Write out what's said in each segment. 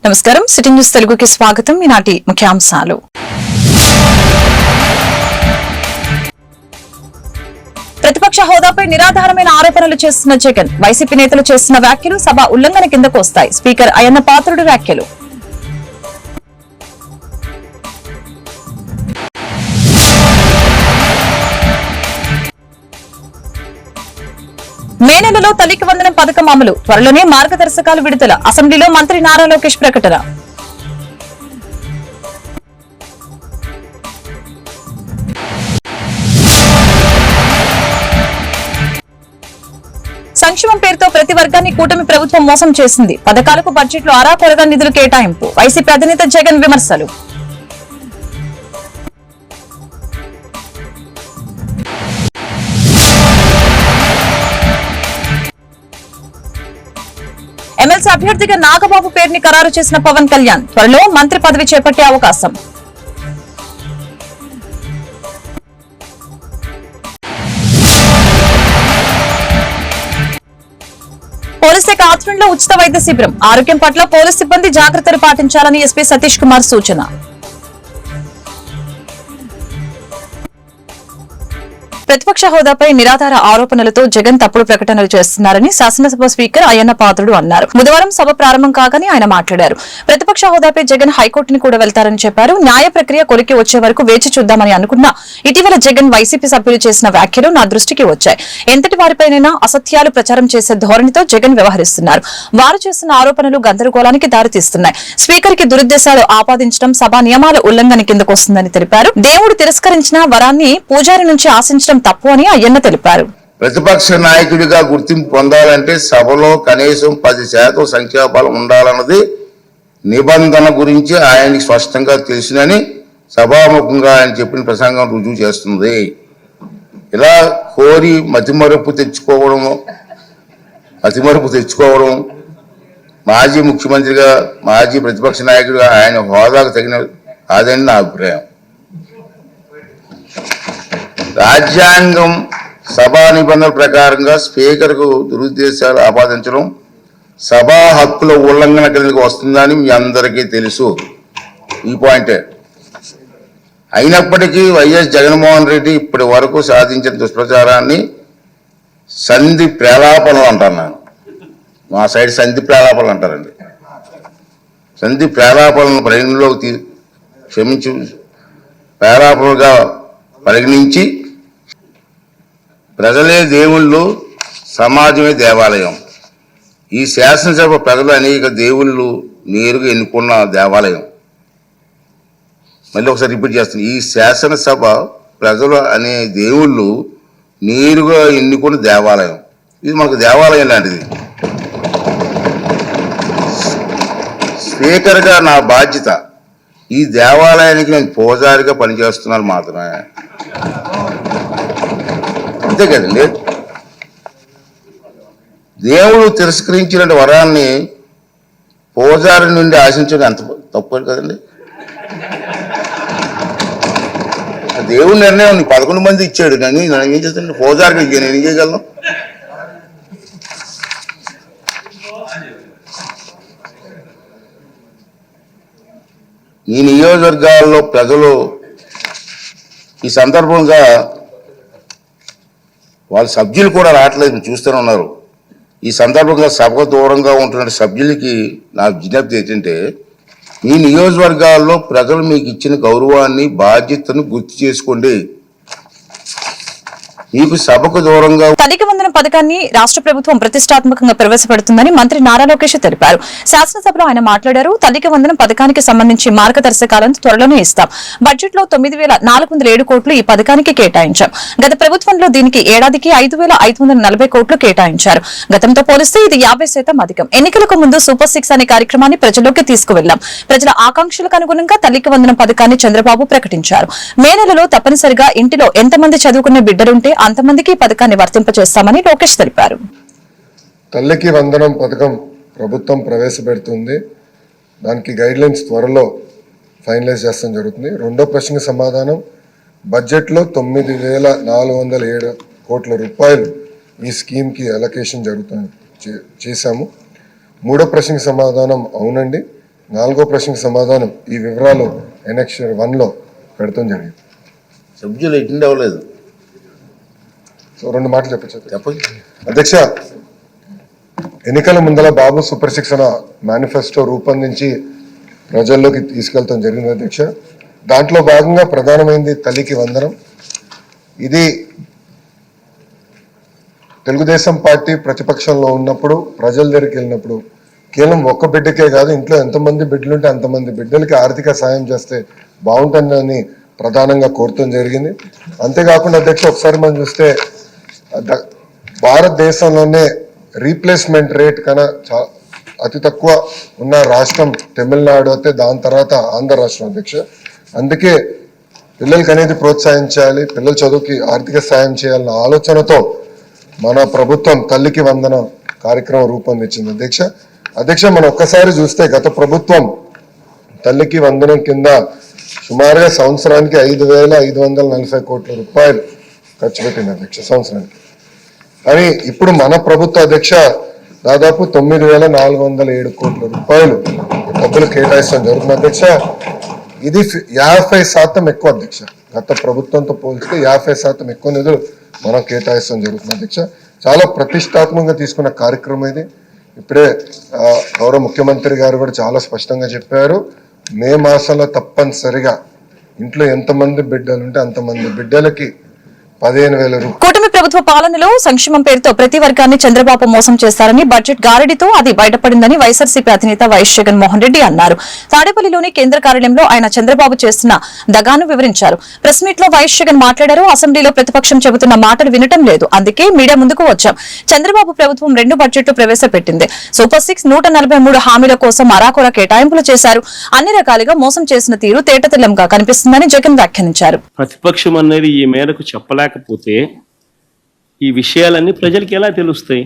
నమస్కారం, city news తెలుగుకి స్వాగతం. ఈనాటి ముఖ్యాంశాలు. ప్రతిపక్ష హోదాపై నిరాధారమైన ఆరోపణలు చేస్తున్న జగన్, వైసీపీ నేతలు చేస్తున్న వ్యాఖ్యలు సభ ఉల్లంఘన కిందకు వస్తాయి. స్పీకర్ అయ్యన్న పాత్రుడు వ్యాఖ్యలు. మే నెలలో తల్లికి వందనం పథకం అమలు, త్వరలోనే మార్గదర్శకాలు విడుదల. అసెంబ్లీలో మంత్రి నారా లోకేష్ ప్రకటన. సంక్షేమం పేరుతో ప్రతి వర్గాన్ని కూటమి ప్రభుత్వం మోసం చేసింది. పథకాలకు బడ్జెట్లో అరాకొరగా నిధులు కేటాయింపు. వైసీపీ అధినేత జగన్ విమర్శలు. ఎమ్మెల్సీ అభ్యర్థిగా నాగబాబు పేరుని ఖరారు చేసిన పవన్ కళ్యాణ్, త్వరలో మంత్రి పదవి చేపట్టే అవకాశం. పోలీస్ శాఖ ఆధ్వర్యంలో ఉచిత వైద్య శిబిరం. ఆరోగ్యం పట్ల పోలీస్ సిబ్బంది జాగ్రత్తలు పాటించాలని ఎస్పీ సతీష్ కుమార్ సూచన. ప్రతిపక్ష హోదాపై నిరాధార ఆరోపణలతో జగన్ తప్పుడు ప్రకటనలు చేస్తున్నారని శాసనసభ స్పీకర్ అయ్యన్న పాత్రుడు అన్నారు. బుధవారం సభ ప్రారంభం కాగానే ఆయన మాట్లాడారు. ప్రతిపక్ష హోదాపై జగన్ హైకోర్టుని కూడా వెళ్తారని చెప్పారు. న్యాయ ప్రక్రియ కొలికి వచ్చే వరకు వేచి చూద్దామని అనుకున్నా ఇటీవల జగన్ వైసీపీ సభ్యులు చేసిన వ్యాఖ్యలు నా దృష్టికి వచ్చాయి. ఎంతటి వారిపైనైనా అసత్యాలు ప్రచారం చేసే ధోరణితో జగన్ వ్యవహరిస్తున్నారు. వారు చేస్తున్న ఆరోపణలు గందరగోళానికి దారితీస్తున్నాయి. స్పీకర్ కి దురుద్దేశాలు ఆపాదించడం సభా నియమాల ఉల్లంఘన కిందకు వస్తుందని తెలిపారు. దేవుడు తిరస్కరించిన వరాన్ని పూజారి నుంచి ఆశించడం తప్పు అని అయ్యన్న తెలిపారు. ప్రతిపక్ష నాయకుడిగా గుర్తింపు పొందాలంటే సభలో కనీసం 10% సంఖ్యాబలం ఉండాలన్నది నిబంధన గురించి ఆయనకి స్పష్టంగా తెలుసునని సభాముఖంగా ఆయన చెప్పిన ప్రసంగం రుజువు చేస్తుంది. ఇలా కోరి మతిమరుపు తెచ్చుకోవడం మాజీ ముఖ్యమంత్రిగా మాజీ ప్రతిపక్ష నాయకుడిగా ఆయన హోదాకు తగిన కాదని నా అభిప్రాయం. రాజ్యాంగం సభా నిబంధనల ప్రకారంగా స్పీకర్కు దురుద్దేశాలు ఆపాదించడం సభా హక్కుల ఉల్లంఘన కిందకు వస్తుందని మీ అందరికీ తెలుసు. ఈ పాయింటే అయినప్పటికీ వైఎస్ జగన్మోహన్ రెడ్డి ఇప్పటి వరకు సాధించిన దుష్ప్రచారాన్ని సంధి ప్రేలాపనలు అంటాను. నేను మా సైడ్ సంధి ప్రేలాపనలు అంటారండి. సంధి ప్రేలాపనలను పరిగణలోకి ప్రేలాపనలుగా పరిగణించి ప్రజలే దేవుళ్ళు, సమాజమే దేవాలయం. ఈ శాసనసభ ప్రజలు అనేక దేవుళ్ళు నేరుగా ఎన్నుకున్న దేవాలయం. మళ్ళీ ఒకసారి రిపీట్ చేస్తాను. ఈ శాసనసభ ప్రజలు అనే దేవుళ్ళు నేరుగా ఎన్నుకున్న దేవాలయం. ఇది మనకు దేవాలయం లాంటిది. స్పీకర్గా నా బాధ్యత ఈ దేవాలయానికి నేను పూజారిగా పనిచేస్తున్నాను మాత్రమే, అంతే కదండి. దేవుడు తిరస్కరించిన వరాన్ని పూజారి నుండి ఆశించడం ఎంత తప్పు కదండి. దేవుడి నిర్ణయం 11 మంది ఇచ్చాడు, కానీ నేను ఏం చేస్తాను? పూజారికి నేను ఏం చేయగలను? ఈ నియోజకవర్గాల్లో ప్రజలు ఈ సందర్భంగా వాళ్ళ సభ్యులు కూడా రావట్లేదు, చూస్తూనే ఉన్నారు. ఈ సందర్భంగా సభకు దూరంగా ఉంటున్న సభ్యులకి నా విజ్ఞప్తి ఏంటంటే, ఈ నియోజకవర్గాల్లో ప్రజలు మీకు ఇచ్చిన గౌరవాన్ని, బాధ్యతను గుర్తు చేసుకోండి. మీకు సభకు దూరంగా తల్లికి వందనం పథకాన్ని రాష్ట్ర ప్రభుత్వం ప్రతిష్టాత్మకంగా ప్రవేశపెడుతుందని మంత్రి నారా లోకేష్ తెలిపారు. శాసనసభలో ఆయన మాట్లాడారు. తల్లికి వందనం పథకానికి సంబంధించి మార్గదర్శకాలను త్వరలోనే ఇస్తాం. బడ్జెట్ లో 9,407 కోట్లు ఈ పథకానికి కేటాయించాం. గత ప్రభుత్వంలో దీనికి ఏడాదికి 5,540 కోట్లు కేటాయించారు. గతంతో పోలిస్తే ఇది 50% అధికం. ఎన్నికలకు ముందు సూపర్ 6 అనే కార్యక్రమాన్ని ప్రజల్లోకి తీసుకువెళ్లాం. ప్రజల ఆకాంక్షలకు అనుగుణంగా తల్లికి వందనం పథకాన్ని చంద్రబాబు ప్రకటించారు. మే నెలలో తప్పనిసరిగా ఇంటిలో ఎంతమంది చదువుకునే బిడ్డలుంటే అంతమందికి పథకాన్ని వర్తింపజేస్తామని లోకేష్ తెలిపారు. తల్లికి వందనం పథకం ప్రభుత్వం ప్రవేశపెడుతుంది. దానికి గైడ్ లైన్స్ త్వరలో ఫైనలైజ్ చేస్తాం జరుగుతుంది. రెండో ప్రశ్నకి సమాధానం, బడ్జెట్లో 9,407 కోట్ల రూపాయలు ఈ స్కీమ్కి అలొకేషన్ చేశాము. మూడో ప్రశ్నకి సమాధానం, అవునండి, 4వ ప్రశ్నకు సమాధానం ఈ వివరాలు ఎనెక్షర్ 1లో పెడతాం జరిగింది. సభ్యులు అటెండ్ అవ్వలేదు. సో 2 మాటలు చెప్పచ్చు. చెప్పండి. అధ్యక్ష, ఎన్నికల ముందల బాబు సుప్రశిక్షణ మేనిఫెస్టో రూపొందించి ప్రజల్లోకి తీసుకెళ్తాం జరిగింది అధ్యక్ష. దాంట్లో భాగంగా ప్రధానమైంది తల్లికి వందనం. ఇది తెలుగుదేశం పార్టీ ప్రతిపక్షంలో ఉన్నప్పుడు ప్రజల దగ్గరికి వెళ్ళినప్పుడు కేవలం ఒక్క బిడ్డకే కాదు, ఇంట్లో ఎంతమంది బిడ్డలుంటే అంతమంది బిడ్డలకి ఆర్థిక సాయం చేస్తే బాగుంటుందని ప్రధానంగా కోరటం జరిగింది. అంతేకాకుండా అధ్యక్ష, ఒకసారి మనం చూస్తే భారతదేశంలోనే రీప్లేస్మెంట్ రేట్ కన్నా అతి తక్కువ ఉన్న రాష్ట్రం తమిళనాడు అయితే, దాని తర్వాత ఆంధ్ర రాష్ట్రం అధ్యక్ష. అందుకే పిల్లలకి అనేది ప్రోత్సహించాలి, పిల్లల చదువుకి ఆర్థిక సాయం చేయాలన్న ఆలోచనతో మన ప్రభుత్వం తల్లికి వందన కార్యక్రమం రూపొందించింది అధ్యక్ష. మనం ఒక్కసారి చూస్తే గత ప్రభుత్వం తల్లికి వందనం కింద సుమారుగా సంవత్సరానికి 5,540 కోట్ల రూపాయలు ఖర్చు పెట్టింది అధ్యక్ష సంవత్సరానికి. కానీ ఇప్పుడు మన ప్రభుత్వ అధ్యక్ష దాదాపు 9,407 కోట్ల రూపాయలు డబ్బులు కేటాయిస్తాం జరుగుతుంది అధ్యక్ష. ఇది 50% ఎక్కువ అధ్యక్ష. గత ప్రభుత్వంతో పోల్చితే 50% ఎక్కువ నిధులు మనం కేటాయిస్తాం జరుగుతుంది అధ్యక్ష. చాలా ప్రతిష్టాత్మకంగా తీసుకున్న కార్యక్రమం ఇది. ఇప్పుడే గౌరవ ముఖ్యమంత్రి గారు కూడా చాలా స్పష్టంగా చెప్పారు, మే మాసంలో తప్పనిసరిగా ఇంట్లో ఎంతమంది బిడ్డలుంటే అంతమంది బిడ్డలకి 15,000 రూపాయలు. కూటమి ప్రభుత్వ పాలనలో సంక్షేమం పేరుతో ప్రతి వర్గాన్ని చంద్రబాబు మోసం చేశారని, బడ్జెట్ గారడితో అది బయటపడిందని వైఎస్ఆర్సీపీ అధినేత వైఎస్ జగన్మోహన్ రెడ్డి అన్నారు. తాడేపల్లిలోని కేంద్ర కార్యాలయంలో ఆయన చంద్రబాబు చేస్తున్న దగాను వివరించారు. ప్రెస్ మీట్ లో వైఎస్ జగన్ మాట్లాడారు. అసెంబ్లీలో ప్రతిపక్షం చెబుతున్న మాటలు వినటం లేదు, అందుకే మీడియా ముందుకు వచ్చాం. చంద్రబాబు ప్రభుత్వం 2 బడ్జెట్లు ప్రవేశపెట్టింది. సూపర్ 6 143 హామీల కోసం అరాకొర కేటాయింపులు చేశారు. అన్ని రకాలుగా మోసం చేసిన తీరు తేటతెల్లంగా కనిపిస్తుందని జగన్ వ్యాఖ్యానించారు. ప్రతిపక్షం అనేది ఈ మేరకు చెప్పలేకపోతే ఈ విషయాలన్నీ ప్రజలకి ఎలా తెలుస్తాయి?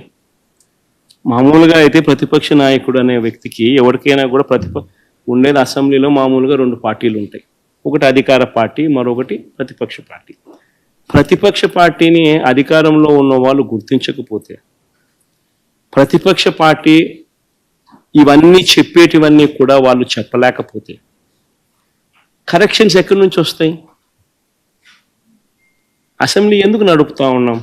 మామూలుగా అయితే ప్రతిపక్ష నాయకుడు అనే వ్యక్తికి ఎవరికైనా కూడా ఉండేది అసెంబ్లీలో మామూలుగా 2 పార్టీలు ఉంటాయి. ఒకటి అధికార పార్టీ, మరొకటి ప్రతిపక్ష పార్టీ. ప్రతిపక్ష పార్టీని అధికారంలో ఉన్న వాళ్ళు గుర్తించకపోతే, ప్రతిపక్ష పార్టీ ఇవన్నీ చెప్పేటివన్నీ కూడా వాళ్ళు చెప్పలేకపోతే కరెక్షన్స్ ఎక్కడి నుంచి వస్తాయి? అసెంబ్లీ ఎందుకు నడుపుతా ఉన్నాం?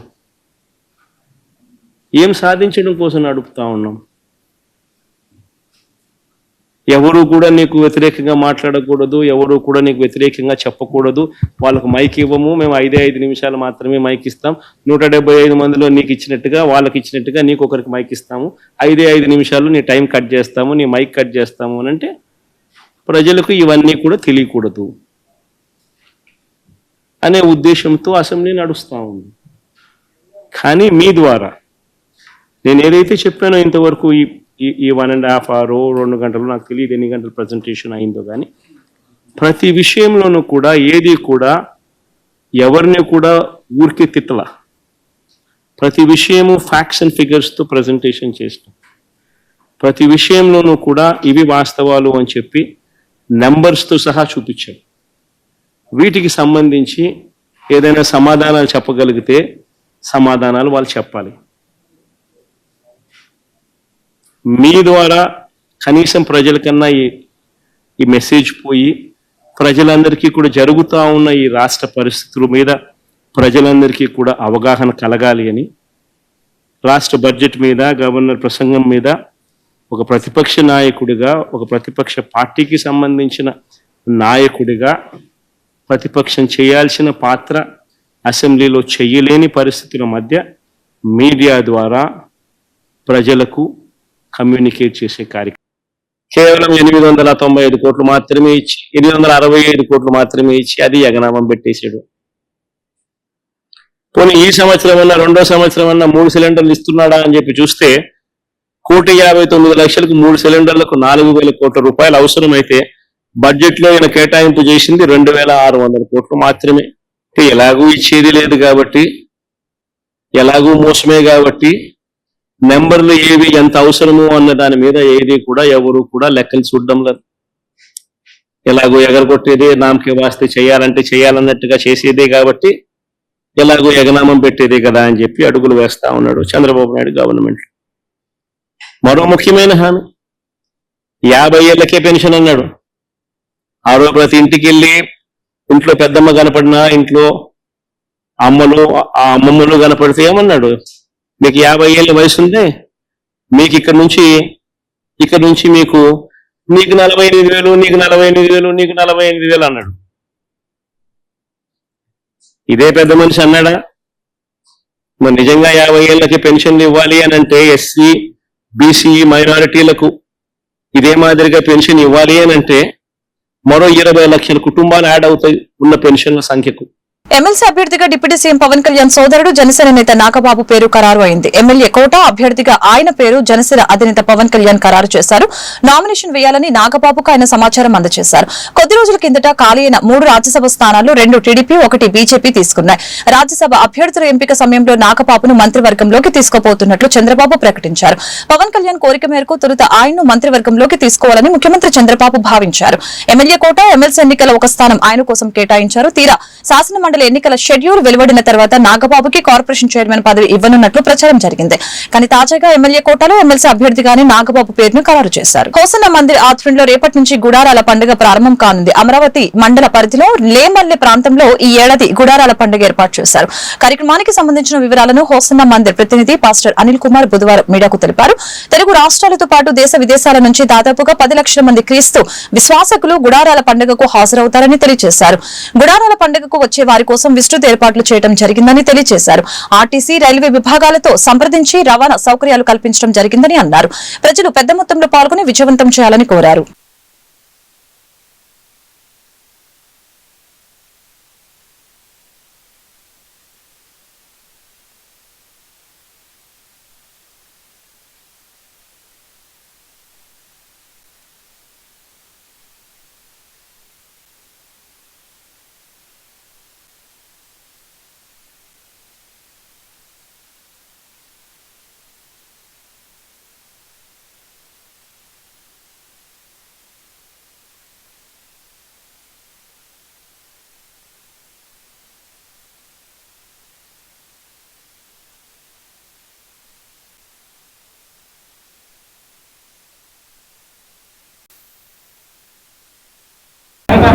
ఏం సాధించడం కోసం నడుపుతా ఉన్నాం? ఎవరు కూడా నీకు వ్యతిరేకంగా మాట్లాడకూడదు, ఎవరు కూడా నీకు వ్యతిరేకంగా చెప్పకూడదు. వాళ్ళకు మైక్ ఇవ్వము, మేము 5 నిమిషాలు మాత్రమే మైక్ ఇస్తాం. 175 మందిలో నీకు ఇచ్చినట్టుగా వాళ్ళకి ఇచ్చినట్టుగా నీకు ఒకరికి మైక్ ఇస్తాము. 5 నిమిషాలు నీ టైం కట్ చేస్తాము, నీ మైక్ కట్ చేస్తాము అని అంటే ప్రజలకు ఇవన్నీ కూడా తెలియకూడదు అనే ఉద్దేశంతో అసెంబ్లీ నడుస్తూ ఉంది. కానీ మీ ద్వారా నేను ఏదైతే చెప్పానో ఇంతవరకు ఈ 1.5 hour 2 గంటలు, నాకు తెలియదు ఎన్ని గంటలు ప్రజెంటేషన్ అయిందో, కానీ ప్రతి విషయంలోనూ కూడా ఏది కూడా ఎవరిని కూడా ఊరికే తిట్టల. ప్రతి విషయము ఫ్యాక్ట్స్ అండ్ ఫిగర్స్తో ప్రజెంటేషన్ చేస్తాం. ప్రతి విషయంలోనూ కూడా ఇవి వాస్తవాలు అని చెప్పి నెంబర్స్తో సహా చూపించాం. వీటికి సంబంధించి ఏదైనా సమాధానాలు చెప్పగలిగితే సమాధానాలు వాళ్ళు చెప్పాలి. మీ ద్వారా కనీసం ప్రజలకన్నా ఈ మెసేజ్ పోయి ప్రజలందరికీ కూడా జరుగుతూ ఉన్న ఈ రాష్ట్ర పరిస్థితుల మీద ప్రజలందరికీ కూడా అవగాహన కలగాలి అని రాష్ట్ర బడ్జెట్ మీద, గవర్నర్ ప్రసంగం మీద ఒక ప్రతిపక్ష నాయకుడిగా, ఒక ప్రతిపక్ష పార్టీకి సంబంధించిన నాయకుడిగా ప్రతిపక్షం చేయాల్సిన పాత్ర అసెంబ్లీలో చేయలేని పరిస్థితుల మధ్య మీడియా ద్వారా ప్రజలకు కమ్యూనికేట్ చేసే కార్యక్రమం. కేవలం 895 కోట్లు మాత్రమే ఇచ్చి, 865 కోట్లు మాత్రమే ఇచ్చి అది ఎగనామం పెట్టేశాడు. పోనీ ఈ సంవత్సరం అన్నా, 2వ సంవత్సరం అన్నా 3 సిలిండర్లు ఇస్తున్నాడా అని చెప్పి చూస్తే 1,59,00,000కు 3 సిలిండర్లకు 4,000 కోట్ల రూపాయలు అవసరమైతే బడ్జెట్లో ఈయన కేటాయింపు చేసింది 2,600 కోట్లు మాత్రమే. ఎలాగూ ఇచ్చేది లేదు కాబట్టి, ఎలాగూ మోసమే కాబట్టి నెంబర్లు ఏవి ఎంత అవసరమో అన్న దాని మీద ఏది కూడా ఎవరు కూడా లెక్కలు చూడడం లేదు. ఎలాగో ఎగరగొట్టేదే, నామకే వాస్తే చేయాలంటే చేయాలన్నట్టుగా చేసేదే కాబట్టి ఎలాగో ఎగనామం పెట్టేదే కదా అని చెప్పి అడుగులు వేస్తా ఉన్నాడు చంద్రబాబు నాయుడు గవర్నమెంట్. మరో ముఖ్యమైన హామీ, 50 ఏళ్ళకే పెన్షన్ అన్నాడు. ఆ రోజు ప్రతి ఇంటికి వెళ్ళి ఇంట్లో పెద్దమ్మ కనపడినా, ఇంట్లో అమ్మలు ఆ అమ్మమ్మలు కనపడితే ఏమన్నాడు, మీకు 50 ఏళ్ళ వయసు ఉంది, మీకు ఇక్కడ నుంచి మీకు 48,000, నీకు 48,000, నీకు 48,000 అన్నాడు. ఇదే పెద్ద మనిషి అన్నాడా? మరి నిజంగా 50 ఏళ్ళకి పెన్షన్లు ఇవ్వాలి అని అంటే ఎస్సీ, బీసీ, మైనారిటీలకు ఇదే మాదిరిగా పెన్షన్ ఇవ్వాలి అని అంటే మరో 20 లక్షల కుటుంబాలు యాడ్ అవుతాయి ఉన్న పెన్షన్ల సంఖ్యకు. ఎమ్మెల్సీ అభ్యర్థిగా డిప్యూటీ సీఎం పవన్ కళ్యాణ్ సోదరుడు జనసేన నేత నాగబాబు పేరు ఖరారు అయింది. ఎమ్మెల్యే కోట అభ్యర్థిగా ఆయన పేరు జనసేన అధినేత పవన్ కళ్యాణ్ ఖరారు చేశారు. నామినేషన్ వేయాలని నాగబాబుకు ఆయన సమాచారం అందజేశారు. కొద్ది రోజుల కిందట ఖాళీ అయిన 3 రాజ్యసభ స్థానాలు 2 టీడీపీ, 1 బీజేపీ తీసుకున్నాయి. రాజ్యసభ అభ్యర్థుల ఎంపిక సమయంలో నాగబాబును మంత్రివర్గంలోకి తీసుకోబోతున్నట్లు చంద్రబాబు ప్రకటించారు. పవన్ కళ్యాణ్ కోరిక మేరకు తొలుత ఆయన్ను మంత్రివర్గంలోకి తీసుకోవాలని ముఖ్యమంత్రి చంద్రబాబు భావించారు. ఎమ్మెల్యే కోట, ఎమ్మెల్సీ ఎన్నికల ఒక స్థానం ఆయన కోసం కేటాయించారు. తీరా శాసన మండలి ఎన్నికల షెడ్యూల్ వెలువడిన తర్వాత నాగబాబుకి కార్పొరేషన్ చైర్మన్ పదవి ఇవ్వనున్నట్లు ప్రచారం జరిగింది. కానీ తాజాగా ఎమ్మెల్యే కోటాలో ఎమ్మెల్సీ అభ్యర్థిగానే నాగబాబు పేరును ఖరారు చేశారు. హోసన్న మందిర్ ఆధ్వర్యంలో రేపటి నుంచి గుడారాల పండుగ ప్రారంభం కానుంది. అమరావతి మండల పరిధిలో లేమల్లె ప్రాంతంలో ఈ ఏడాది గుడారాల పండుగ ఏర్పాటు చేశారు. కార్యక్రమానికి సంబంధించిన వివరాలను హోసన్న మందిర్ ప్రతినిధి పాస్టర్ అనిల్ కుమార్ బుధవారం మీడియాకు తెలిపారు. తెలుగు రాష్ట్రాలతో పాటు దేశ విదేశాల నుంచి దాదాపుగా 10 లక్షల మంది క్రీస్తు విశ్వాసకులు గుడారాల పండుగకు హాజరవుతారని తెలియజేశారు. గుడారాల పండుగకు వచ్చే వారి కోసం విస్తృత ఏర్పాట్లు చేయడం జరిగిందని తెలియజేశారు. ఆర్టీసీ, రైల్వే విభాగాలతో సంప్రదించి రవాణా సౌకర్యాలు కల్పించడం జరిగిందని అన్నారు. ప్రజలు పెద్ద మొత్తంలో పాల్గొని విజయవంతం చేయాలని కోరారు.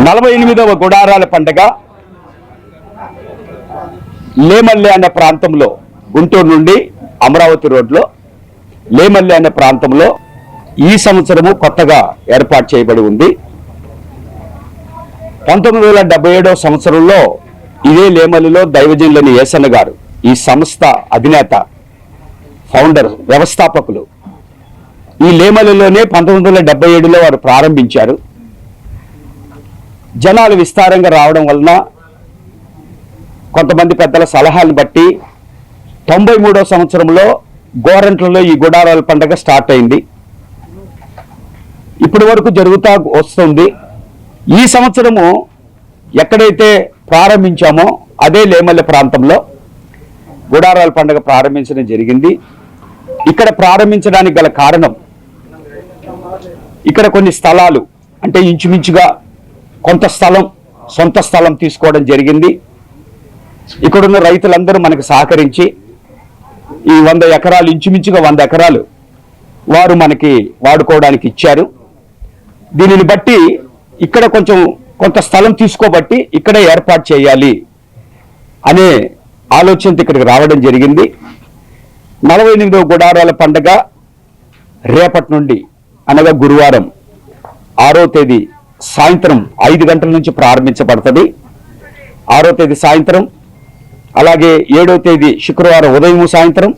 నలభై 48వ గుడారాల పండుగ లేమల్లె అనే ప్రాంతంలో, గుంటూరు నుండి అమరావతి రోడ్లో లేమల్లె అనే ప్రాంతంలో ఈ సంవత్సరము కొత్తగా ఏర్పాటు చేయబడి ఉంది. 1977వ సంవత్సరంలో ఇదే లేమల్లిలో దైవజనులని యేసన్న గారు, ఈ సంస్థ అధినేత, ఫౌండర్, వ్యవస్థాపకులు, ఈ లేమల్లిలోనే 1977లో వారు ప్రారంభించారు. జనాలు విస్తారంగా రావడం వలన కొంతమంది పెద్దల సలహాలను బట్టి 93వ సంవత్సరంలో గోరంట్లలో ఈ గుడారాల పండుగ స్టార్ట్ అయింది. ఇప్పటి వరకు జరుగుతూ వస్తుంది. ఈ సంవత్సరము ఎక్కడైతే ప్రారంభించామో అదే లేమల్లె ప్రాంతంలో గుడారాల పండుగ ప్రారంభించడం జరిగింది. ఇక్కడ ప్రారంభించడానికి గల కారణం, ఇక్కడ కొన్ని స్థలాలు, అంటే ఇంచుమించుగా కొంత స్థలం, సొంత స్థలం తీసుకోవడం జరిగింది. ఇక్కడున్న రైతులందరూ మనకు సహకరించి ఈ 100 ఎకరాలు, ఇంచుమించుగా 100 ఎకరాలు వారు మనకి వాడుకోవడానికి ఇచ్చారు. దీనిని బట్టి ఇక్కడ కొంత స్థలం తీసుకోబట్టి ఇక్కడే ఏర్పాటు చేయాలి అనే ఆలోచనతో ఇక్కడికి రావడం జరిగింది. 48వ గుడారాల పండుగ రేపటి నుండి, అనగా గురువారం 6వ తేదీ సాయంత్రం 5 గంటల నుంచి ప్రారంభించబడుతుంది. 6వ తేదీ సాయంత్రం, అలాగే 7వ తేదీ శుక్రవారం ఉదయం సాయంత్రం,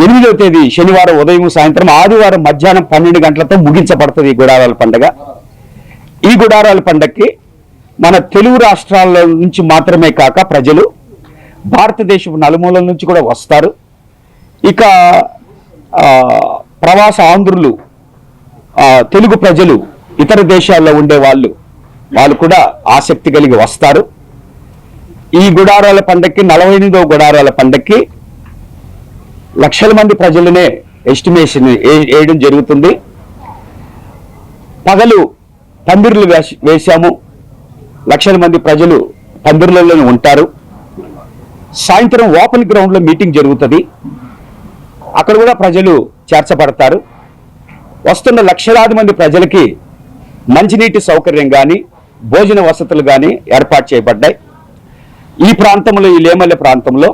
8వ తేదీ శనివారం ఉదయం సాయంత్రం, ఆదివారం మధ్యాహ్నం 12 గంటలతో ముగించబడుతుంది ఈ గుడారాల పండుగ. ఈ గుడారాల పండుగకి మన తెలుగు రాష్ట్రాల నుంచి మాత్రమే కాక ప్రజలు భారతదేశం నలుమూలల నుంచి కూడా వస్తారు. ఇక ప్రవాస ఆంధ్రులు, తెలుగు ప్రజలు, ఇతర దేశాల్లో ఉండే వాళ్ళు కూడా ఆసక్తి కలిగి వస్తారు. ఈ గుడారాల పండక్కి, 48వ గుడారాల పండక్కి లక్షల మంది ప్రజలనే ఎస్టిమేషన్ వేయడం జరుగుతుంది. పగలు పందిర్లు వేశాము, లక్షల మంది ప్రజలు పందిర్లలోనే ఉంటారు. సాయంత్రం ఓపెన్ గ్రౌండ్లో మీటింగ్ జరుగుతుంది, అక్కడ కూడా ప్రజలు చేర్చబడతారు. వస్తున్న లక్షలాది మంది ప్రజలకి మంచినీటి సౌకర్యం కానీ భోజన వసతులు కానీ ఏర్పాటు చేయబడ్డాయి. ఈ ప్రాంతంలో, ఈ లేమల్లె ప్రాంతంలో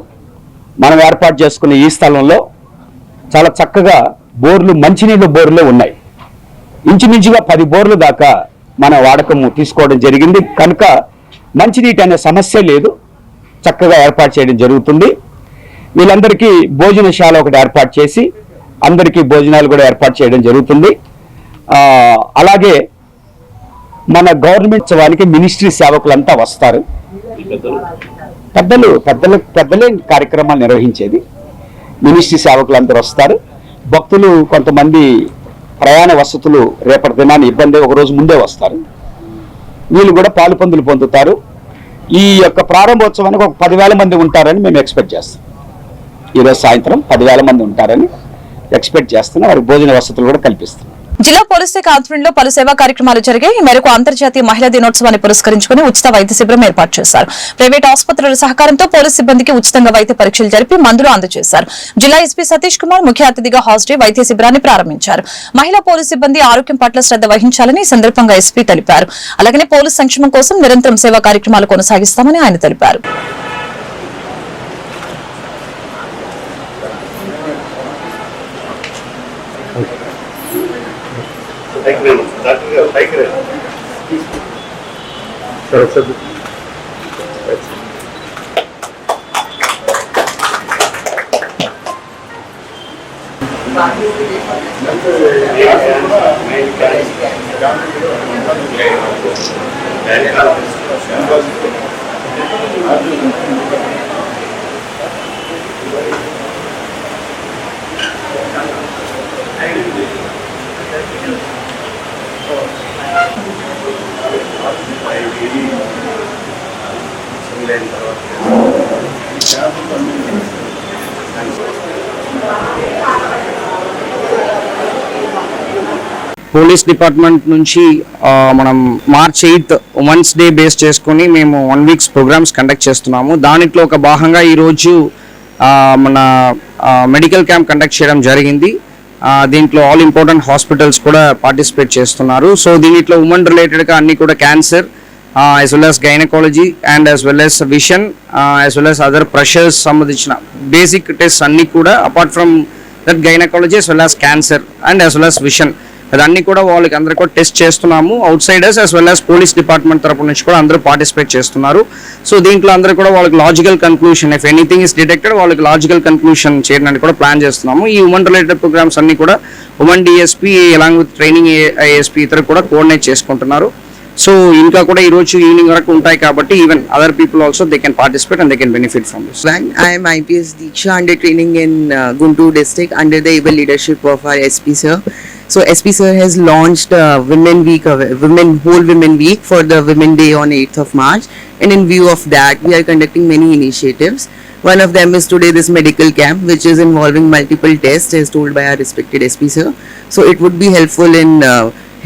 మనం ఏర్పాటు చేసుకున్న ఈ స్థలంలో చాలా చక్కగా బోర్లు, మంచినీళ్ళ బోర్లు ఉన్నాయి. ఇంచుమించుగా 10 బోర్లు దాకా మన వాడకము తీసుకోవడం జరిగింది కనుక మంచినీటి అనే సమస్య లేదు, చక్కగా ఏర్పాటు చేయడం జరుగుతుంది. వీళ్ళందరికీ భోజనశాల ఒకటి ఏర్పాటు చేసి అందరికీ భోజనాలు కూడా ఏర్పాటు చేయడం జరుగుతుంది. అలాగే మన గవర్నమెంట్ ఉత్సవానికి మినిస్ట్రీ సేవకులంతా వస్తారు. పెద్దలే కార్యక్రమాలు నిర్వహించేది. మినిస్ట్రీ సేవకులు అందరూ వస్తారు. భక్తులు కొంతమంది ప్రయాణ వసతులు రేపటి దినాన్ని ఇబ్బంది ఒకరోజు ముందే వస్తారు. వీళ్ళు కూడా పాలుపందులు పొందుతారు. ఈ యొక్క ప్రారంభోత్సవానికి ఒక 10,000 మంది ఉంటారని మేము ఎక్స్పెక్ట్ చేస్తాం. ఈరోజు సాయంత్రం 10,000 మంది ఉంటారని ఎక్స్పెక్ట్ చేస్తున్నాం. వారికి భోజన వసతులు కూడా కల్పిస్తున్నాం. జిల్లా పోలీస్ శాఖ ఆధ్వర్యంలో పలు సేవా కార్యక్రమాలు జరిగాయి. ఈ మేరకు అంతర్జాతీయ మహిళా దినోత్సవాన్ని పురస్కరించుకుని ఉచిత వైద్య శిబిరం ఏర్పాటు చేశారు. ప్రైవేట్ ఆసుపత్రుల సహకారంతో పోలీస్ సిబ్బందికి ఉచితంగా వైద్య పరీక్షలు జరిపి మందులు అందజేశారు. జిల్లా ఎస్పీ సతీష్ కుమార్ ముఖ్య అతిథిగా హాజరై వైద్య శిబిరాన్ని ప్రారంభించారు. మహిళా పోలీస్ సిబ్బంది ఆరోగ్యం పట్ల శ్రద్ధ వహించాలని ఈ సందర్భంగా ఎస్పీ తెలిపారు. అలాగనే పోలీస్ సంక్షేమం కోసం నిరంతరం సేవా కార్యక్రమాలు కొనసాగిస్తామని ఆయన తెలిపారు. పోలీస్ డిపార్ట్మెంట్ నుంచి మనం March 8th women's day base చేసుకొని మేము 1 week ప్రోగ్రామ్స్ కండక్ట్ చేస్తున్నాము. దాంట్లో ఒక భాగంగా ఈరోజు మన మెడికల్ క్యాంప్ కండక్ట్ చేయడం జరిగింది. దీంట్లో ఆల్ ఇంపార్టెంట్ హాస్పిటల్స్ కూడా పార్టిసిపేట్ చేస్తున్నారు. సో దీంట్లో ఉమెన్ రిలేటెడ్గా అన్ని కూడా cancer as well as gynecology and as well as vision as well as other pressures సంబంధించిన బేసిక్ టెస్ట్ అన్ని కూడా apart from that gynaecology as well as cancer and as well as vision అదన్నీ కూడా వాళ్ళకి అందరూ కూడా టెస్ట్ చేస్తున్నాము. Outsiders as well as police department తరపు నుంచి కూడా అందరూ పార్టిసిపేట్ చేస్తున్నారు. సో దీంట్లో అందరూ కూడా వాళ్ళకి logical conclusion if anything is detected వాళ్ళకి లాజికల్ కన్క్లూషన్ చేయడానికి కూడా ప్లాన్ చేస్తున్నాము. ఈ ఉమెన్ రిలేటెడ్ ప్రోగ్రామ్స్ అన్ని కూడా women DSP along with training ASP ఇతరు కూడా కోఆర్డినేట్ చేసుకుంటున్నారు. సో ఇంకా కూడా ఈ రోజు ఈవినింగ్ వరకు ఉంటాయి కాబట్టి even other people also they can participate and they can benefit from this. I am IPS Diksha under training in Guntur district under the able leadership of our SP sir. So SP sir has launched Women Week, Whole Women Week for the Women Day on 8th of March, and in view of that we are conducting many initiatives. One of them is today this medical camp which is involving multiple tests as told by our respected SP sir. So it would be helpful in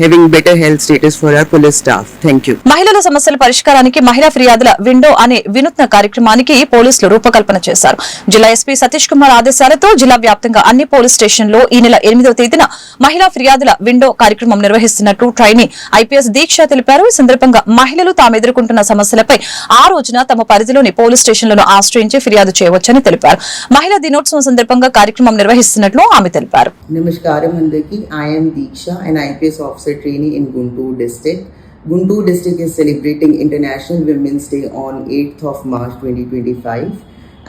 having better health status for our police staff. Thank you. మహిళల సమస్యల పరిష్కారానికి మహిళా ఫిర్యాదుల window అనే వినూత్న కార్యక్రమానికి పోలీసులు రూపకల్పన చేశారు. జిల్లా ఎస్పీ సతీష్ కుమార్ ఆదేశాలతో జిల్లా వ్యాప్తంగా అన్ని పోలీస్ స్టేషన్లో ఈ నెల 8వ తేదీన మహిళా ఫిర్యాదుల విండో కార్యక్రమం నిర్వహిస్తున్నట్లు ట్రైనీ ఐపీఎస్ దీక్ష తెలిపారు. ఈ సందర్భంగా మహిళలు తాము ఎదుర్కొంటున్న సమస్యలపై ఆ రోజున తమ పరిధిలోని పోలీస్ స్టేషన్లను ఆశ్రయించి ఫిర్యాదు చేయవచ్చని తెలిపారు. మహిళా దినోత్సవం సందర్భంగా కార్యక్రమం నిర్వహిస్తున్నట్లు ఆమె తెలిపారు. Namaskaram andaki. I am Diksha, an IPS officer trainee in Guntur district. Guntur district is celebrating International Women's Day on 8th of March 2025,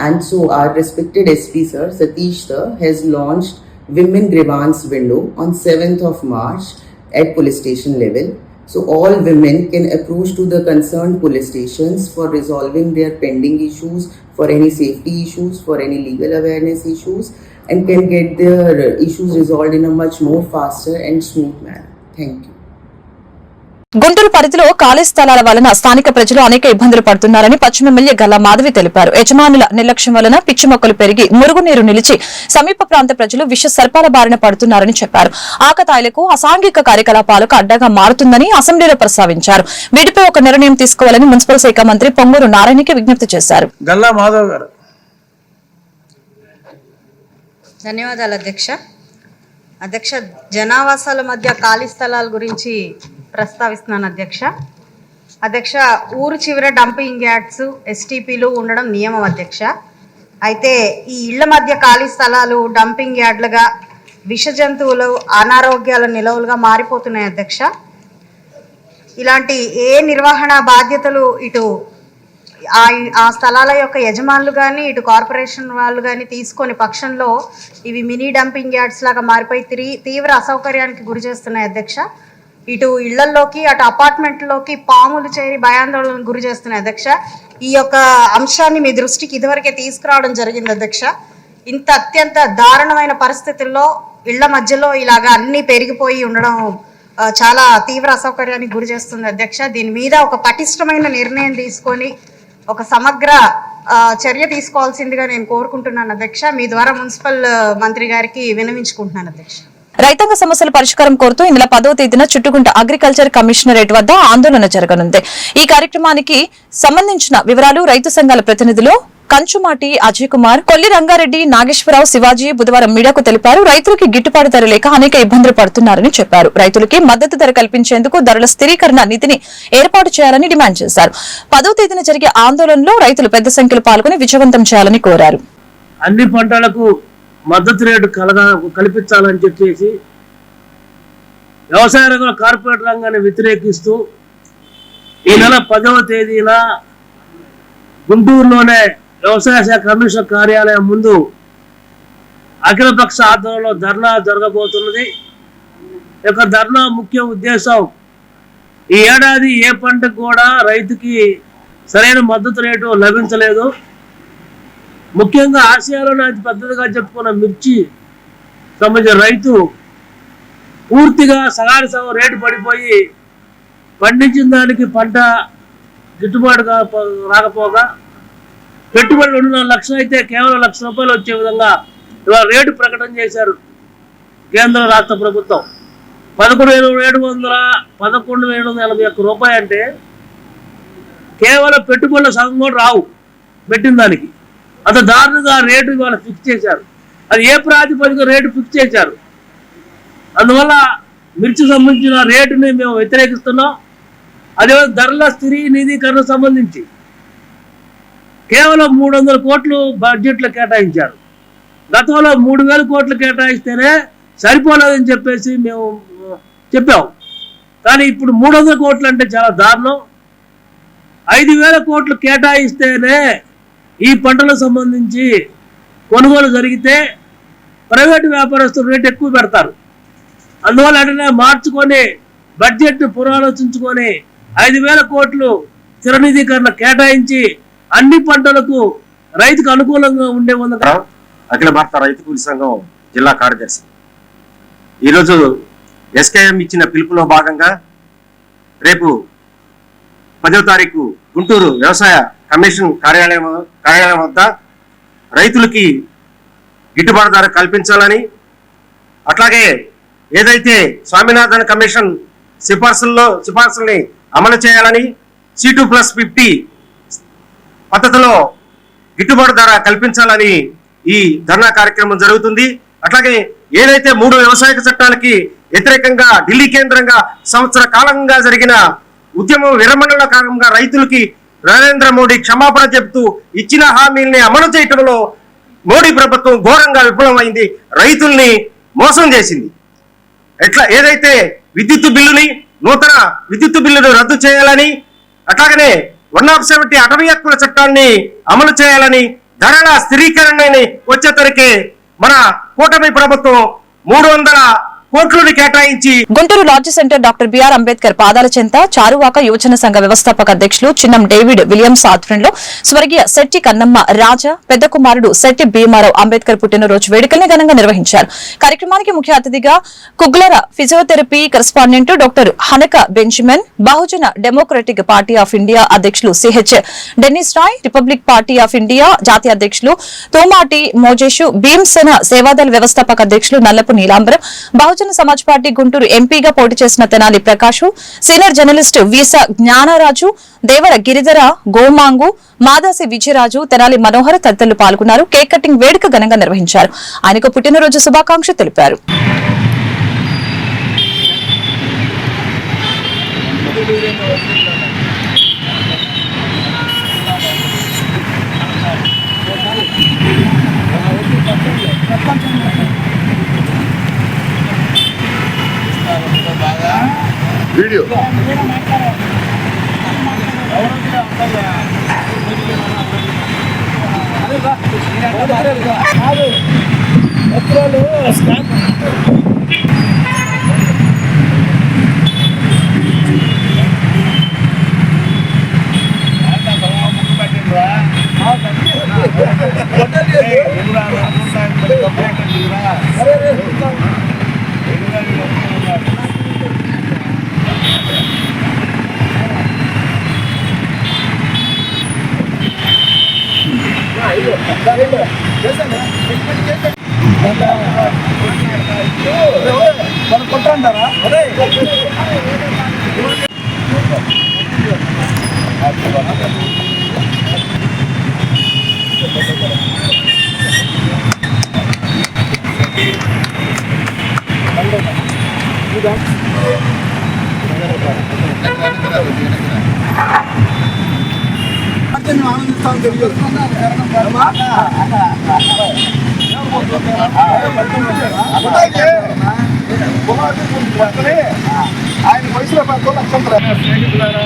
and so our respected SP sir Satish sir has launched Women Grievance Window on 7th of March at police station level. So all women can approach to the concerned police stations for resolving their pending issues, for any safety issues, for any legal awareness issues, and can get their issues resolved in a much more faster and smooth manner. Thank you. Guntur పరిధిలో ఖాళీ స్థలాల వలన స్థానిక ప్రజలు అనేక ఇబ్బందులు పడుతున్నారని పశ్చిమ ఎమ్మెల్యే గల్లా మాధవి తెలిపారు. యజమానుల నిర్లక్ష్యం వలన పిచ్చి మొక్కలు పెరిగి మురుగునీరు నిలిచి సమీప ప్రాంత ప్రజలు విష సర్పాల బారిన పడుతున్నారని చెప్పారు. ఆకతాయిలకు అసాంఘిక కార్యకలాపాలకు అడ్డగా మారుతుందని అసెంబ్లీలో ప్రస్తావించారు. వీటిపై ఒక నిర్ణయం తీసుకోవాలని మున్సిపల్ శాఖ మంత్రి పొంగూరు నారాయణకి విజ్ఞప్తి చేశారు. గల్లా మాధవ్ గారు. ధన్యవాదాలు అధ్యక్ష. అధ్యక్ష, జనావాసాల మధ్య ఖాళీ స్థలాల గురించి ప్రస్తావిస్తున్నాను అధ్యక్ష. ఊరు చివర డంపింగ్ యార్డ్స్, ఎస్టీపీలు ఉండడం నియమం అధ్యక్ష. అయితే ఈ ఇళ్ల మధ్య ఖాళీ స్థలాలు డంపింగ్ యార్డ్లుగా, విష జంతువులు అనారోగ్యాల నిలవులుగా మారిపోతున్నాయి అధ్యక్ష. ఇలాంటి ఏ నిర్వహణ బాధ్యతలు ఇటు ఆ స్థలాల యొక్క యజమానులు కానీ, ఇటు కార్పొరేషన్ వాళ్ళు కానీ తీసుకొని పక్షంలో ఇవి మినీ డంపింగ్ యార్డ్స్ లాగా మారిపోయి తీవ్ర అసౌకర్యానికి గురి చేస్తున్నాయి అధ్యక్ష. ఇటు ఇళ్లల్లోకి, అటు అపార్ట్మెంట్లోకి పాములు చేరి భయాందోళనకు గురి చేస్తున్నాయి అధ్యక్ష. ఈ యొక్క అంశాన్ని మీ దృష్టికి ఇదివరకే తీసుకురావడం జరిగింది అధ్యక్ష. ఇంత అత్యంత దారుణమైన పరిస్థితుల్లో ఇళ్ల మధ్యలో ఇలాగా అన్నీ పెరిగిపోయి ఉండడం చాలా తీవ్ర అసౌకర్యానికి గురి చేస్తుంది అధ్యక్ష. దీని మీద ఒక పటిష్టమైన నిర్ణయం తీసుకొని ఒక సమగ్ర చర్య తీసుకోవాల్సిందిగా నేను కోరుకుంటున్నాను అధ్యక్ష. మీ ద్వారా మున్సిపల్ మంత్రి గారికి విన్నవించుకుంటున్నాను అధ్యక్ష. రైతాంగ సమస్యల పరిష్కారం కోరుతూ ఈ నెల 10వ తేదీన చుట్టుకుంట అగ్రికల్చర్ కమిషనరేట్ వద్ద ఆందోళన జరగనుంది. ఈ కార్యక్రమానికి సంబంధించిన వివరాలు రైతు సంఘాల ప్రతినిధులు కంచుమాటి అజయ్ కుమార్, కొల్లి రంగారెడ్డి, నాగేశ్వరరావు, శివాజీ బుధవారం మీడియాకు తెలిపారు. రైతులకి గిట్టుబాటు ధర లేక అనేక ఇబ్బందులు పడుతున్నారని చెప్పారు. రైతులకి మద్దతు ధర కల్పించేందుకు ధరల స్థిరీకరణ నిధిని ఏర్పాటు చేయాలని డిమాండ్ చేశారు. 10వ తేదీన జరిగే ఆందోళనలో రైతులు పెద్ద సంఖ్యలో పాల్గొని విజయవంతం చేయాలని కోరారు. అన్ని పంటలకు మద్దతు రేటు కల్పించాలని చెప్పేసి వ్యవసాయ రంగంలో కార్పొరేట్ రంగాన్ని వ్యతిరేకిస్తూ ఈ నెల 10వ తేదీన గుంటూరులోనే వ్యవసాయ శాఖ కమిషనర్ కార్యాలయం ముందు అఖిలపక్ష ఆధ్వర్యంలో ధర్నా జరగబోతున్నది. ఈ యొక్క ధర్నా ముఖ్య ఉద్దేశం, ఈ ఏడాది ఏ పంటకు కూడా రైతుకి సరైన మద్దతు రేటు లభించలేదు. ముఖ్యంగా ఆసియాలోనే అతి పెద్దదిగా చెప్పుకున్న మిర్చి సంబంధించిన రైతు పూర్తిగా సగానికి సగం రేటు పడిపోయి పండించిన దానికి పంట గిట్టుబాటు రాకపోగా పెట్టుబడి 2.5 లక్షలు అయితే కేవలం ₹1,00,000 వచ్చే విధంగా ఇవాళ రేటు ప్రకటన చేశారు కేంద్ర రాష్ట్ర ప్రభుత్వం. 11,781 అంటే కేవలం పెట్టుబడుల సగం కూడా రావు పెట్టిన దానికి. అంత దారుణంగా రేటు ఇవాళ ఫిక్స్ చేశారు. అది ఏ ప్రాతిపదిక రేటు ఫిక్స్ చేశారు. అందువల్ల మిర్చి సంబంధించిన రేటుని మేము వ్యతిరేకిస్తున్నాం. అదే ధరల స్థిరీకరణ సంబంధించి కేవలం 300 కోట్లు బడ్జెట్లో కేటాయించారు. గతంలో 3,000 కోట్లు కేటాయిస్తేనే సరిపోలేదని చెప్పేసి మేము చెప్పాం. కానీ ఇప్పుడు 300 కోట్లు అంటే చాలా దారుణం. 5,000 కోట్లు కేటాయిస్తేనే ఈ పంటలకు సంబంధించి కొనుగోలు జరిగితే ప్రైవేటు వ్యాపారస్తులు రేటు ఎక్కువ పెడతారు. అందువల్ల వెంటనే మార్చుకొని బడ్జెట్ పునరాలోచించుకొని 5,000 కోట్లు స్థిరనిధీకరణ కేటాయించి అన్ని పంటలకు రైతుకు అనుకూలంగా ఉండే విధంగా. అఖిల భారత రైతు కూలీ సంఘం జిల్లా కార్యదర్శి. ఈరోజు ఎస్కేఎం ఇచ్చిన పిలుపులో భాగంగా రేపు 10వ తారీఖు గుంటూరు వ్యవసాయ కమిషన్ కార్యాలయం వద్ద రైతులకి గిట్టుబాటు ధర కల్పించాలని, అట్లాగే ఏదైతే స్వామినాథన్ కమిషన్ సిఫార్సుల్ని అమలు చేయాలని, C2+50 పద్ధతిలో గిట్టుబాటు ధర కల్పించాలని ఈ ధర్నా కార్యక్రమం జరుగుతుంది. అట్లాగే ఏదైతే 3 వ్యవసాయ చట్టాలకి వ్యతిరేకంగా ఢిల్లీ కేంద్రంగా సంవత్సర కాలంగా జరిగిన ఉద్యమం విరమణలో కారణంగా రైతులకి నరేంద్ర మోడీ క్షమాపణ చెబుతూ ఇచ్చిన హామీల్ని అమలు చేయడంలో మోడీ ప్రభుత్వం ఘోరంగా విఫలమైంది. రైతుల్ని మోసం చేసింది. ఏదైతే నూతన విద్యుత్ బిల్లును రద్దు చేయాలని, అట్లాగనే 170 అటవీ హక్కుల చట్టాన్ని అమలు చేయాలని, ధరల స్థిరీకరణని వచ్చేసరికి మన కూటమి ప్రభుత్వం 300 కోట్లని కేటాయించి. Guntur lodge centre doctor BR Ambedkar పాదాల చెంత చారువాక యువజన సంఘ వ్యవస్థాపక అధ్యక్షులు చిన్నం డేవిడ్ విలియమ్స్ ఆధ్వర్యంలో స్వర్గీయ శెట్టి కన్నమ్మ రాజా పెద్ద కుమారుడు శెట్టి భీమారావు అంబేద్కర్ పుట్టినరోజు వేడుకల్ని ఘనంగా నిర్వహించారు. కార్యక్రమానికి ముఖ్య అతిథిగా కుగ్లర ఫిజియోథెరపీ కరెస్పాండెంట్ డాక్టర్ హనక Benjamin, Bahujan democratic party of India అధ్యక్షులు CH Dennis Roy, republic party of India జాతీయ అధ్యక్షులు తోమాటి మోజేషు, భీమ్సేన సేవాదళ వ్యవస్థాపక అధ్యక్షులు నల్లపు నీలాంబరం, బహుజన బహుజన సమాజ్ పార్టీ గుంటూరు ఎంపీగా పోటీ చేసిన తెనాలి ప్రకాష్, సీనియర్ జర్నలిస్టు వీసా జ్ఞానరాజు, దేవర గిరిధర, గోమాంగు, మాదాసి విజయరాజు, తెనాలి మనోహర్ తదితరులు పాల్గొన్నారు. కేక్ కటింగ్ వేడుక ఘనంగా నిర్వహించారు. ఆయనకు పుట్టినరోజు శుభాకాంక్షలు తెలిపారు. వీడియో ఆయన వయసులో స్నేహితులారా,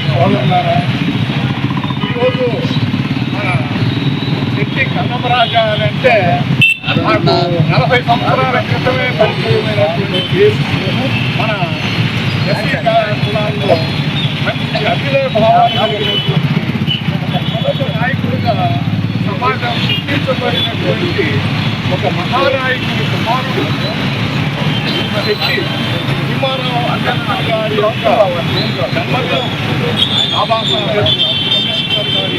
సోదరులారా, ఈరోజు మన ఎట్టి కన్నమరాజు అంటే నాకు 40 సంవత్సరాల క్రితమే పరిచయమైనటువంటి మన ఎస్సీ కులాల్లో మంచి అభినయ భావాలు కలిగినటువంటి మొదటి నాయకుడిగా సమాజం గుర్తించబడినటువంటి ఒక మహానాయకుడి కుమారుడు వ్యక్తి భీమారావు అంబేద్కర్ గారి యొక్క జన్మదినం బాబాసాహెబ్ అంబేద్కర్ గారి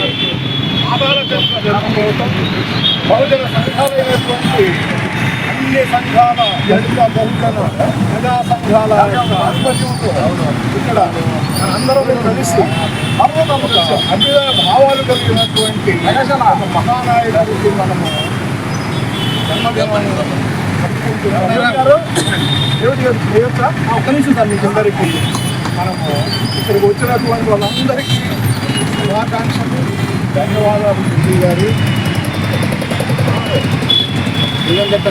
ఆధార జన్మదినం బహుజన సంఘాలైనటువంటి అన్ని సంఘాల దళిత బహుజన ప్రజా సంఘాల యొక్క ఆధ్వర్యంతో ఇక్కడ అందరం కలిసి అర్వతముగా అభ్యుదయ భావాలు కలిగినటువంటి ఒక మహానాయకుడికి మనము జన్మదినం ఒక్క నిమిషం సార్ మీకు అందరికీ మనము ఇక్కడికి వచ్చినటువంటి వాళ్ళందరికీ శుభాకాంక్షలు, ధన్యవాదాలు. ఎంపీ గారి దివంగత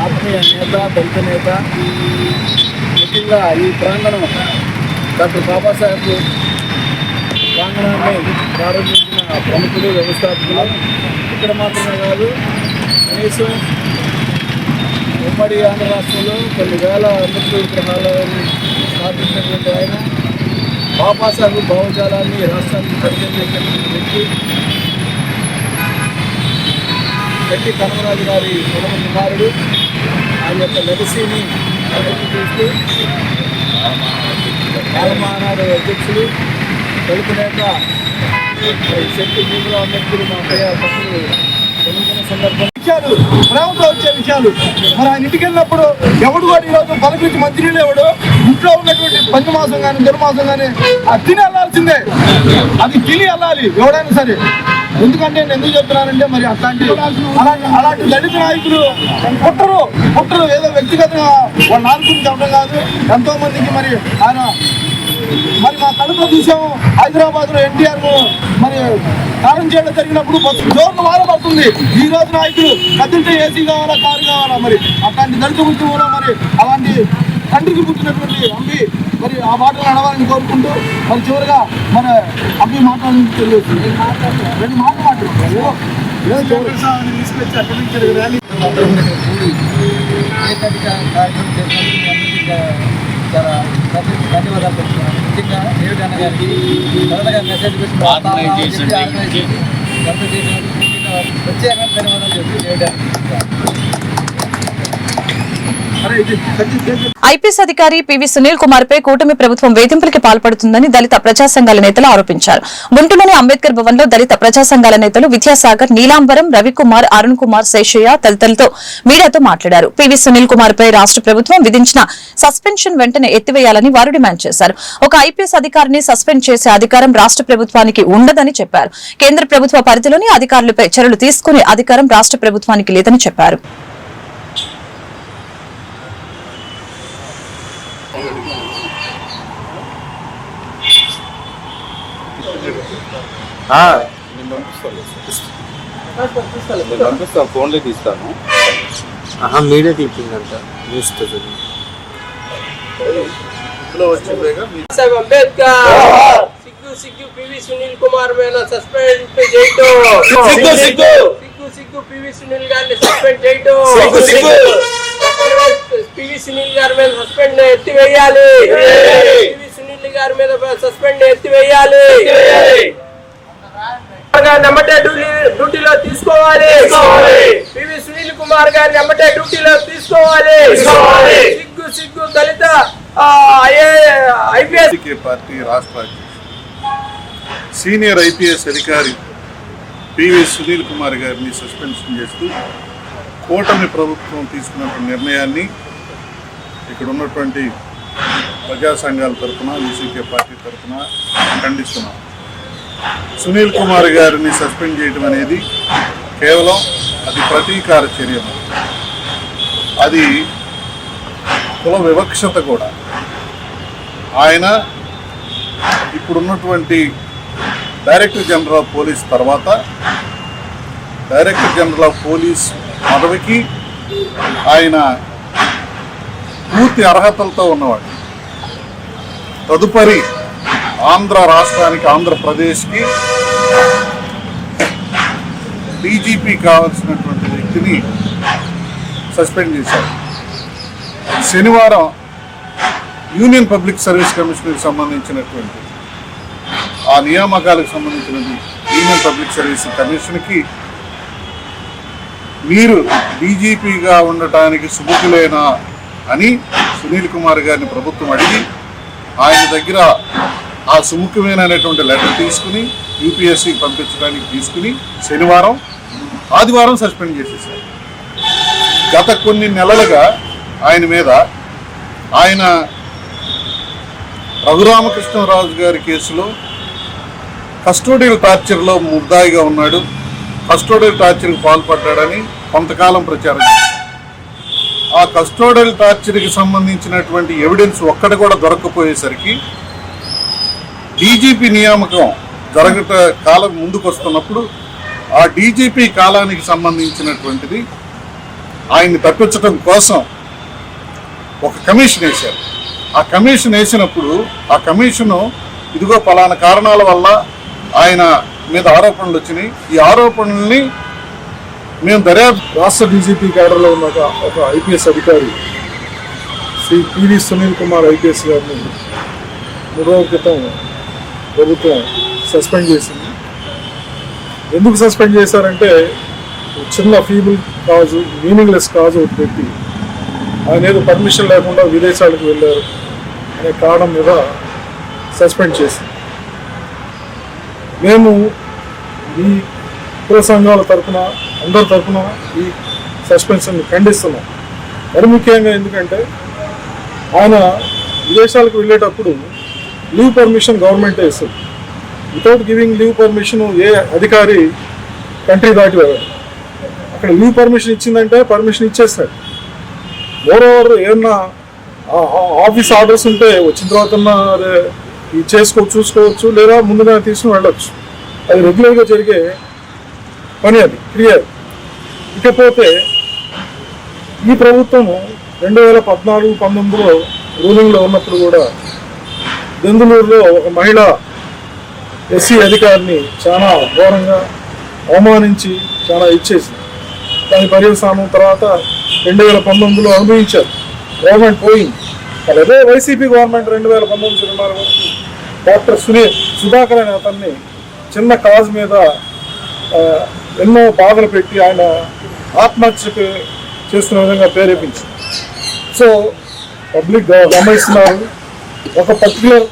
ఆత్మీయ నేత, దళిత నేత, ముఖ్యంగా ఈ ప్రాంగణం డాక్టర్ బాబాసాహెబ్ ప్రాంగణాన్ని ప్రారంభించిన ప్రముఖులు, వ్యవస్థాపకులు ఇక్కడ మాత్రమే కాదు, కనీసం ఉమ్మడి ఆంధ్ర రాష్ట్రంలో కొన్ని వేల అంబేద్కర్ విగ్రహాలను స్థాపించినటువంటి ఆయన బాబాసాహెబ్ భావజాలాన్ని రాష్ట్రానికి పరిచయం చేసినటువంటి వ్యక్తి, ఎట్టి కనమరాజు గారి ప్రథమ కుమారుడు. ఆయన యొక్క లెగసీని చూస్తూ కాలమానాడు అధ్యక్షులు, దళిత నేత శక్తి భీమరావు అంబేద్కర్ మా అక్కయ్య పక్కన జన్మదిన సందర్భం ప్రేమతో వచ్చే విషయాలు మరి ఆయన ఇంటికి వెళ్ళినప్పుడు ఎవడు కూడా ఈరోజు పలకరించి మంత్రులు ఎవడు ఇంట్లో ఉన్నటువంటి పంచమాసం కానీ దుర్మాసం కానీ అది తిని వెళ్ళాల్సిందే, అది తిని వెళ్ళాలి ఎవడైనా సరే. ఎందుకంటే నేను ఎందుకు చెప్తున్నానంటే మరి అలాంటి దళిత నాయకులు పుట్టరు ఏదో వ్యక్తిగతంగా వాళ్ళ నాయకులు చెప్పడం కాదు, ఎంతో మందికి మరి ఆయన మరి మా కడుపులో చూసాము. హైదరాబాద్ లో ఎన్టీఆర్ మరి కారం చేయడం జరిగినప్పుడు జోర్లు మారబడుతుంది. ఈ రోజు నాయకులు కదిలితే ఏసీ కావాలా, కారు కావాలా, మరి అట్లాంటి దళిత పుట్టి కూడా మరి అలాంటి తండ్రికి పుట్టినటువంటి అంబి మరి ఆ మాటలు నడవాలని కోరుకుంటూ మరి చివరిగా మన అంబి మాట్లాడాలని తెలియదు. రెండు మాటలు తీసుకొచ్చి అక్కడి నుంచి ర్యాలీ చాలా ధన్యవాదాలు చెప్తున్నాను. ముఖ్యంగా డేవిడ్ అన్న గారికి త్వరగా మెసేజ్ ప్రత్యేకంగా ధన్యవాదాలు చెప్పి డేవిడ్ అన్న ఐపీఎస్ అధికారి పివి సునీల్ కుమార్ పై కూటమి ప్రభుత్వం వేధింపులకి పాల్పడుతుందని దళిత ప్రజా సంఘాల నేతలు ఆరోపించారు. గుంటూరులోని అంబేద్కర్ భవన్ లో దళిత ప్రజా సంఘాల నేతలు విద్యాసాగర్, నీలాంబరం, రవికుమార్, అరుణ్ కుమార్, శేషయ్య తదితరులతో మీడియాతో మాట్లాడారు. పివి సునీల్ కుమార్ పై రాష్ట్ర ప్రభుత్వం విధించిన సస్పెన్షన్ వెంటనే ఎత్తివేయాలని వారు డిమాండ్ చేశారు. ఒక ఐపీఎస్ అధికారిని సస్పెండ్ చేసే అధికారం రాష్ట్ర ప్రభుత్వానికి ఉండదని చెప్పారు. కేంద్ర ప్రభుత్వ పరిధిలోని అధికారులపై చర్యలు తీసుకునే అధికారం రాష్ట్ర ప్రభుత్వానికి లేదని చెప్పారు. ఫోన్లో తీస్తాను. మీడియా క్లిప్పింగ్ అంట న్యూస్ అంబేద్కర్ సిగ్గు పివి సునీల్ కుమార్ మీద సస్పెండ్ చేయటం, సిగ్గు పివి సునీల్ గారిని సస్పెండ్ చేయటం, పివి సునీల్ గారి మీద సస్పెండ్ ఎత్తివేయాలి, పివి సునీల్ గారి మీద సస్పెండ్ ఎత్తివేయాలి, నమ్మటే డ్యూటీలో తీసుకోవాలి, పివి సునీల్ కుమార్ గారిని నమ్మటే డ్యూటీలో తీసుకోవాలి. సిగ్గు దళిత ఐపీఎస్ పార్టీ రాష్ట్ర సీనియర్ ఐపీఎస్ అధికారి పివి సునీల్ కుమార్ గారిని సస్పెన్షన్ చేస్తూ కూటమి ప్రభుత్వం తీసుకున్న నిర్ణయాన్ని ఇక్కడ ఉన్నటువంటి ప్రజా సంఘాల తరఫున ఈసీకే పార్టీ తరఫున ఖండిస్తున్నాం. సునీల్ కుమార్ గారిని సస్పెండ్ చేయడం అనేది కేవలం అది ప్రతీకార చర్య, అది కుల వివక్షత కూడా. ఆయన ఇప్పుడున్నటువంటి డైరెక్టర్ జనరల్ ఆఫ్ పోలీస్ తర్వాత డైరెక్టర్ జనరల్ ఆఫ్ పోలీస్ పదవికి ఆయన పూర్తి అర్హతలతో ఉన్నవాడు. తదుపరి ఆంధ్ర రాష్ట్రానికి, ఆంధ్రప్రదేశ్కి డీజీపీ కావాల్సినటువంటి వ్యక్తిని సస్పెండ్ చేశారు. శనివారం యూనియన్ పబ్లిక్ సర్వీస్ కమిషన్కి సంబంధించినటువంటి ఆ నియామకాలకు సంబంధించినది యూనియన్ పబ్లిక్ సర్వీస్ కమిషన్కి మీరు డీజీపీగా ఉండటానికి సుముఖులేనా అని సునీల్ కుమార్ గారిని ప్రభుత్వం అడిగి ఆయన దగ్గర ఆ సుముఖమైనటువంటి లెటర్ తీసుకుని యూపీఎస్సీకి పంపించడానికి తీసుకుని ఆదివారం సస్పెండ్ చేసేసారు. గత కొన్ని నెలలుగా ఆయన మీద ఆయన రఘురామకృష్ణరాజు గారి కేసులో కస్టోడియల్ టార్చర్లో ముద్దాయిగా ఉన్నాడు, కస్టోడియల్ టార్చర్కి పాల్పడ్డాడని కొంతకాలం ప్రచారం చేశారు. ఆ కస్టోడియల్ టార్చర్కి సంబంధించినటువంటి ఎవిడెన్స్ ఒక్కటి కూడా దొరకకపోయేసరికి డీజీపీ నియామకం కాలం ముందుకు వస్తున్నప్పుడు ఆ డీజీపీ కాలానికి సంబంధించినటువంటిది ఆయన్ని తప్పించడం కోసం ఒక కమిషన్ వేశారు. ఆ కమిషన్ వేసినప్పుడు ఆ కమిషను ఇదిగో పలానా కారణాల వల్ల ఆయన మీద ఆరోపణలు వచ్చినాయి, ఈ ఆరోపణల్ని మేము దర్యాప్తు రాష్ట్ర డీజీపీ క్యాడర్లో ఉన్న ఒక ఐపీఎస్ అధికారి శ్రీ పివి సునీల్ కుమార్ ఐపీఎస్ గారిని 3 రోజుల క్రితం ప్రభుత్వం సస్పెండ్ చేసింది. ఎందుకు సస్పెండ్ చేశారంటే చిన్న ఫీబుల్ కాజు, మీనింగ్లెస్ కాజు ఒకటి పెట్టి ఆయన ఏదో పర్మిషన్ లేకుండా విదేశాలకు వెళ్ళారు అనే కారణం మీద సస్పెండ్ చేసింది. మేము ఈ కుల సంఘాల తరఫున అందరి తరఫున ఈ సస్పెన్షన్ ఖండిస్తున్నాం. మరి ముఖ్యంగా ఎందుకంటే ఆయన విదేశాలకు వెళ్ళేటప్పుడు లీవ్ పర్మిషన్ గవర్నమెంటే ఇస్తుంది. వితౌట్ గివింగ్ లీవ్ పర్మిషన్ ఏ అధికారి కంట్రీ దాటి వెళ్ళాడు. అక్కడ లీవ్ పర్మిషన్ ఇచ్చిందంటే పర్మిషన్ ఇచ్చేస్తాడు. మోరోవర్ ఏమన్నా ఆఫీస్ ఆర్డర్స్ ఉంటే వచ్చిన తర్వాత ఇది చూసుకోవచ్చు, లేదా ముందుగా తీసుకుని వెళ్ళొచ్చు. అది రెగ్యులర్గా జరిగే పని, అది క్లియర్. ఇకపోతే ఈ ప్రభుత్వము 2014-19లో రూలింగ్లో ఉన్నప్పుడు కూడా బెంగళూరులో ఒక మహిళ ఎస్సీ అధికారిని చాలా ఘోరంగా అవమానించి చాలా ఇచ్చేసింది. దాని పర్యవసానం తర్వాత 2019లో అనుభవించారు. గవర్నమెంట్ పోయింది. అదే వైసీపీ గవర్నమెంట్ 2019-24 వరకు డాక్టర్ సుధాకర్ అనే అతన్ని చిన్న కాజ్ మీద ఎన్నో బాధలు పెట్టి ఆయన ఆత్మహత్యకు చేస్తున్న విధంగా ప్రేరేపించింది. సో పబ్లిక్ గమనిస్తున్నారు. ఒక పర్టికులర్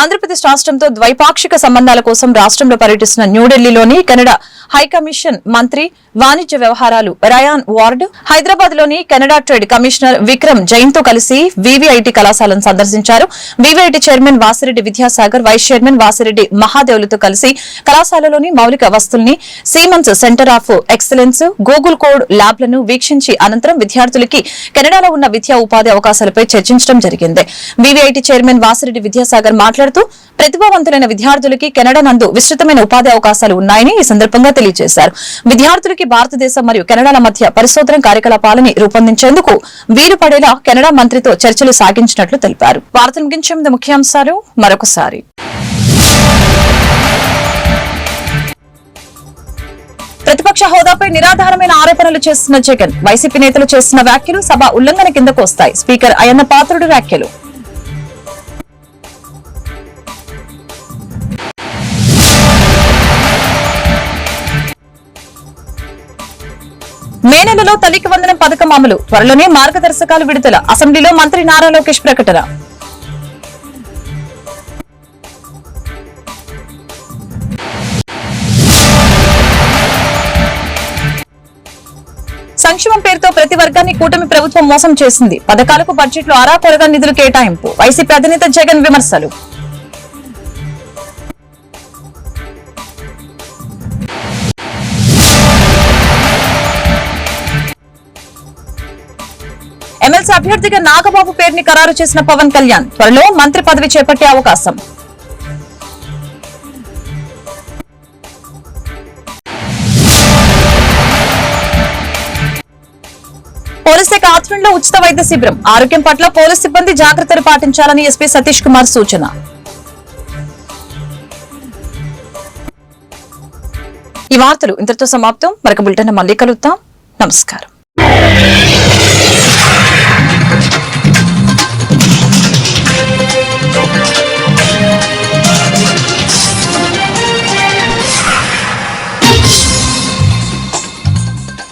ఆంధ్రప్రదేశ్ రాష్ట్రంతో ద్వైపాక్షిక సంబంధాల కోసం రాష్ట్రంలో పర్యటిస్తున్న న్యూఢిల్లీలోని కెనడా హైకమిషన్ మంత్రి వాణిజ్య వ్యవహారాలు రయాన్ వార్డ్, హైదరాబాద్ లోని Canada trade commissioner Vikram Jain తో కలిసి వివిఐటి కళాశాలను సందర్శించారు. VVIT chairman Vasireddy Vidyasagar, vice chairman Vasireddy మహాదేవులతో కలిసి కళాశాలలోని మౌలిక వస్తుల్ని, Siemens centre of excellence, Google code ల్యాబ్లను వీక్షించి అనంతరం విద్యార్థులకి కెనడాలో ఉన్న విద్యా ఉపాధి అవకాశాలపై చర్చించడం జరిగింది. వివిఐటి చైర్మన్ వాసిరెడ్డి విద్యాసాగర్ మాట్లాడుతూ ప్రతిభావంతులైన విద్యార్థులకి కెనడా నందు విస్తృతమైన ఉపాధి అవకాశాలు ఉన్నాయని ఈ సందర్భంగా తెలియజేశారు. విద్యార్థులకి భారతదేశం మరియు కెనడాల మధ్య పరిశోధన కార్యకలాపాలని రూపొందించేందుకు వీలు పడేలా కెనడా మంత్రితో చర్చలు సాగించినట్లు తెలిపారు. వార్తలు ముగించే ముందు ముఖ్యాంశాలు మరొకసారి. ప్రతిపక్ష హోదాపై నిరాధారమైన ఆరోపణలు చేస్తున్న జగన్, వైసీపీ నేతలు చేస్తున్న వ్యాఖ్యలు సభ ఉల్లంఘన కిందకు వస్తాయి. స్పీకర్ అయ్యన్న పాత్రుడు వ్యాఖ్యలు. మే నెలలో తల్లికి వందనం పథకం అమలు, త్వరలోనే మార్గదర్శకాలు విడుదల. అసెంబ్లీలో మంత్రి నారా లోకేష్ ప్రకటన. సంక్షేమం పేరుతో ప్రతి వర్గాన్ని కూటమి ప్రభుత్వం మోసం చేసింది. పథకాలకు బడ్జెట్లో అరాకొరగా నిధులు కేటాయింపు. వైసీపీ అధినేత జగన్ విమర్శలు. ఎమ్మెల్సీ అభ్యర్థిగా నాగబాబు పేరుని ఖరారు చేసిన పవన్ కళ్యాణ్, త్వరలో మంత్రి పదవి చేపట్టే అవకాశం. పోలీస్ శాఖ ఆధ్వర్యంలో ఉచిత వైద్య శిబిరం. ఆరోగ్యం పట్ల పోలీస్ సిబ్బంది జాగ్రత్తలు పాటించాలని ఎస్పీ సతీష్ కుమార్ సూచన. ఈ వార్తలు ఇంతటితో సమాప్తం. మరొక బులెటిన్ మళ్ళీ కలుద్దాం. నమస్కారం.